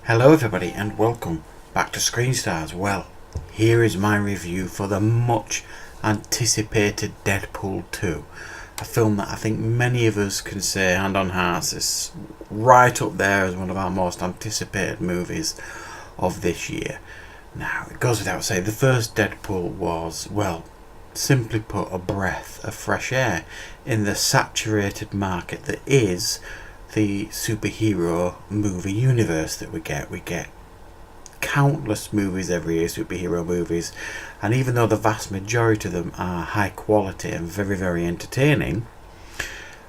Hello everybody and welcome back to Screen Stars. Well, here is my review for the much anticipated Deadpool 2. A film that I think many of us can say hand on heart is right up there as one of our most anticipated movies of this year. Now, it goes without saying, the first Deadpool was, well, simply put, a breath of fresh air in the saturated market that is the superhero movie universe that we get. We get countless movies every year, superhero movies, and even though the vast majority of them are high quality and very, very entertaining,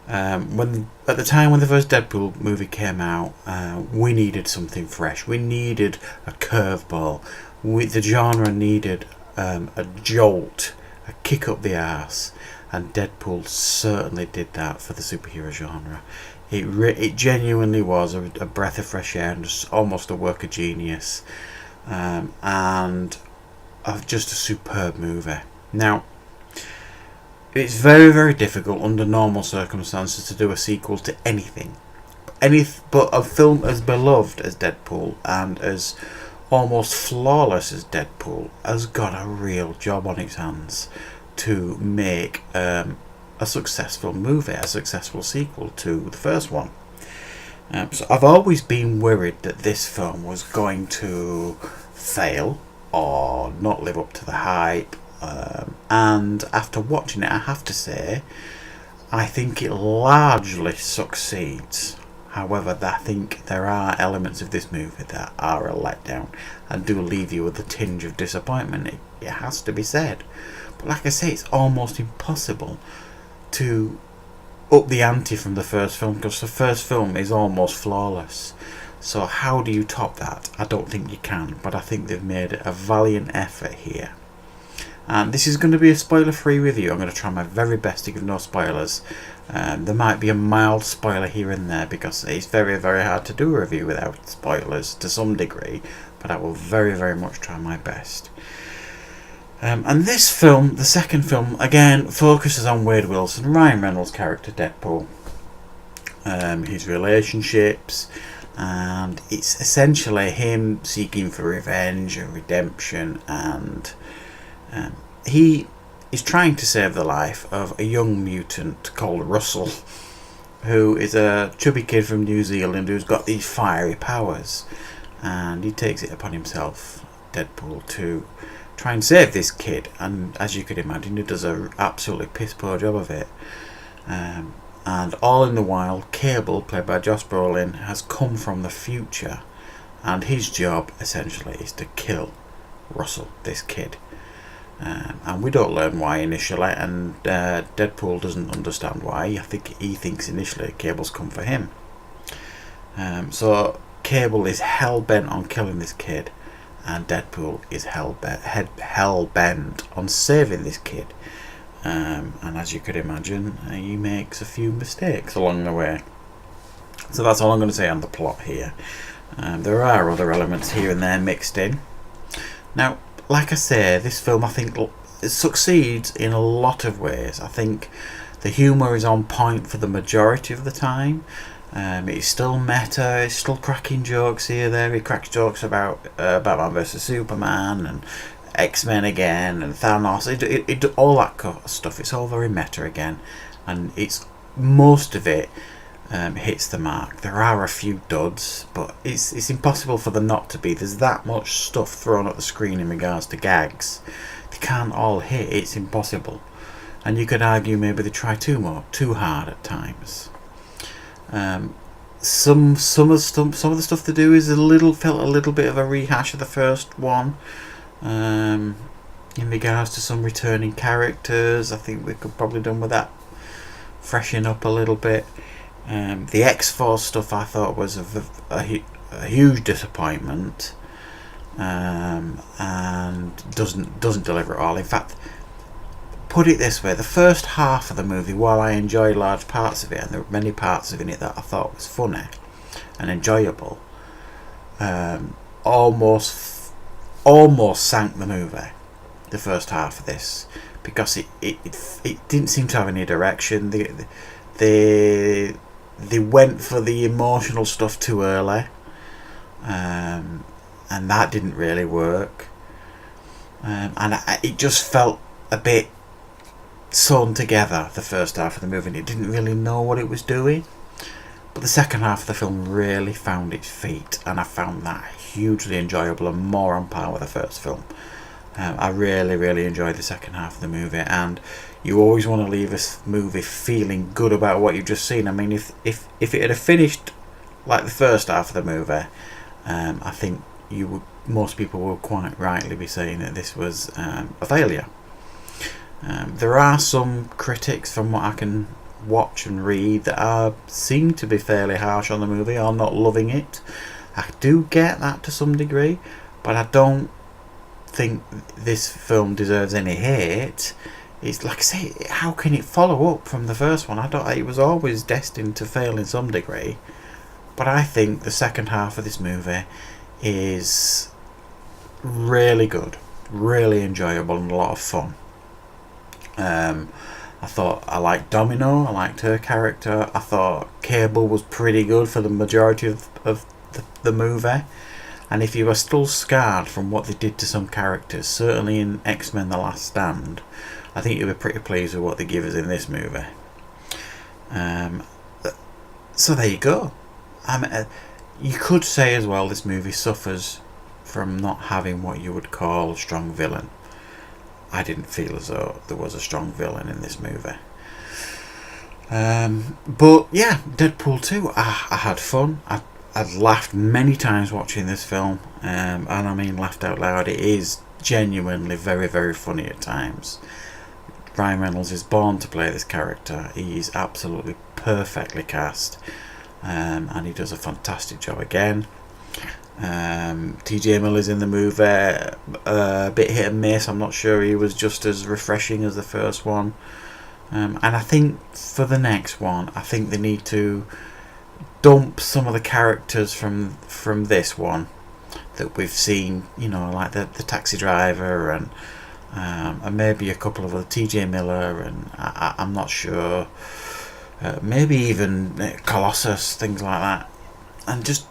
when at the time when the first Deadpool movie came out, we needed something fresh. We needed a curveball. The genre needed a jolt, a kick up the arse, and Deadpool certainly did that for the superhero genre. It genuinely was a breath of fresh air and just almost a work of genius, and just a superb movie. Now, it's very, very difficult under normal circumstances to do a sequel to anything. But a film as beloved as Deadpool and as almost flawless as Deadpool has got a real job on its hands to make a successful movie, a successful sequel to the first one. So I've always been worried that this film was going to fail or not live up to the hype, and after watching it, I have to say I think it largely succeeds. However, I think there are elements of this movie that are a letdown and do leave you with a tinge of disappointment. It has to be said. But like I say, it's almost impossible to up the ante from the first film, because the first film is almost flawless. So how do you top that? I don't think you can, but I think they've made a valiant effort here. And this is going to be a spoiler-free review. I'm going to try my very best to give no spoilers. There might be a mild spoiler here and there because it's very, very hard to do a review without spoilers to some degree, but I will very, very much try my best. And this film, the second film, again focuses on Wade Wilson, Ryan Reynolds' character Deadpool, his relationships, and it's essentially him seeking for revenge and redemption, and he is trying to save the life of a young mutant called Russell, who is a chubby kid from New Zealand who's got these fiery powers, and he takes it upon himself, Deadpool, to try and save this kid, and as you could imagine, he does an absolutely piss poor job of it. And all in the while, Cable, played by Josh Brolin, has come from the future, and his job essentially is to kill Russell, this kid. And we don't learn why initially, and Deadpool doesn't understand why. I think he thinks initially Cable's come for him. So Cable is hell bent on killing this kid, and Deadpool is hell bent on saving this kid. And as you could imagine, he makes a few mistakes along the way. So that's all I'm going to say on the plot here. There are other elements here and there mixed in. Now, like I say, this film I think it succeeds in a lot of ways. I think the humour is on point for the majority of the time. It's still meta, it's still cracking jokes here there. He cracks jokes about Batman vs Superman and X-Men again and Thanos, all that kind of stuff. It's all very meta again, and it's most of it hits the mark. There are a few duds, but it's impossible for there not to be. There's that much stuff thrown at the screen in regards to gags. They can't all hit. It's impossible, and you could argue maybe they try too hard at times. Some of the stuff they do is felt a little bit of a rehash of the first one. In regards to some returning characters, I think we could probably done with that, freshen up a little bit. The X-Force stuff I thought was a huge disappointment, and doesn't deliver at all. In fact, put it this way, the first half of the movie, while I enjoyed large parts of it, and there were many parts of it that I thought was funny and enjoyable, almost sank the movie, the first half of this, because it didn't seem to have any direction. They went for the emotional stuff too early, and that didn't really work. It just felt a bit sewn together, the first half of the movie, and it didn't really know what it was doing. But the second half of the film really found its feet, and I found that hugely enjoyable and more on par with the first film. I really enjoyed the second half of the movie, and you always want to leave a movie feeling good about what you've just seen. I mean, if it had finished like the first half of the movie, I think most people would quite rightly be saying that this was a failure. There are some critics, from what I can watch and read, that seem to be fairly harsh on the movie or not loving it. I do get that to some degree, but I don't think this film deserves any hate. It's like I say, how can it follow up from the first one? It was always destined to fail in some degree, but I think the second half of this movie is really good, really enjoyable, and a lot of fun. I liked Domino, I liked her character. I thought Cable was pretty good for the majority of the movie. And if you are still scarred from what they did to some characters, certainly in X-Men The Last Stand, I think you'll be pretty pleased with what they give us in this movie. So there you go. You could say as well this movie suffers from not having what you would call a strong villain. I didn't feel as though there was a strong villain in this movie. But yeah, Deadpool 2, I had fun. I've laughed many times watching this film, and I mean laughed out loud. It is genuinely very funny at times. Ryan Reynolds is born to play this character. He's absolutely perfectly cast, and he does a fantastic job again. TJ Miller's in the movie, a bit hit and miss. I'm not sure he was just as refreshing as the first one. And I think for the next one, I think they need to dump some of the characters from this one that we've seen, like the taxi driver and maybe a couple of other, TJ Miller, and I'm not sure, maybe even Colossus, things like that, and just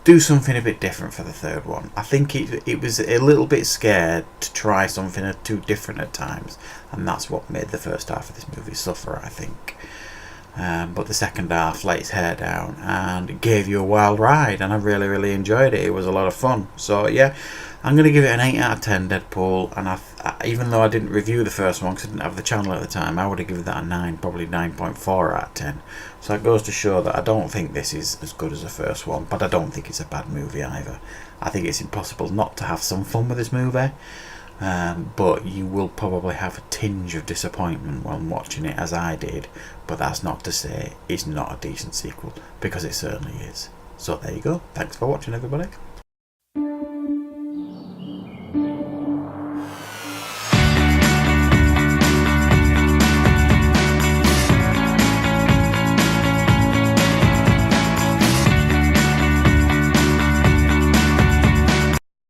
do something a bit different for the third one. I think it was a little bit scared to try something too different at times, and that's what made the first half of this movie suffer, I think. But the second half let its hair down and gave you a wild ride, and I really enjoyed it. It was a lot of fun. So yeah, I'm going to give it an 8 out of 10 Deadpool, and even though I didn't review the first one because I didn't have the channel at the time, I would have given that a 9, probably 9.4 out of 10. So it goes to show that I don't think this is as good as the first one, but I don't think it's a bad movie either. I think it's impossible not to have some fun with this movie, but you will probably have a tinge of disappointment when watching it, as I did. But that's not to say it's not a decent sequel, because it certainly is. So there you go. Thanks for watching, everybody.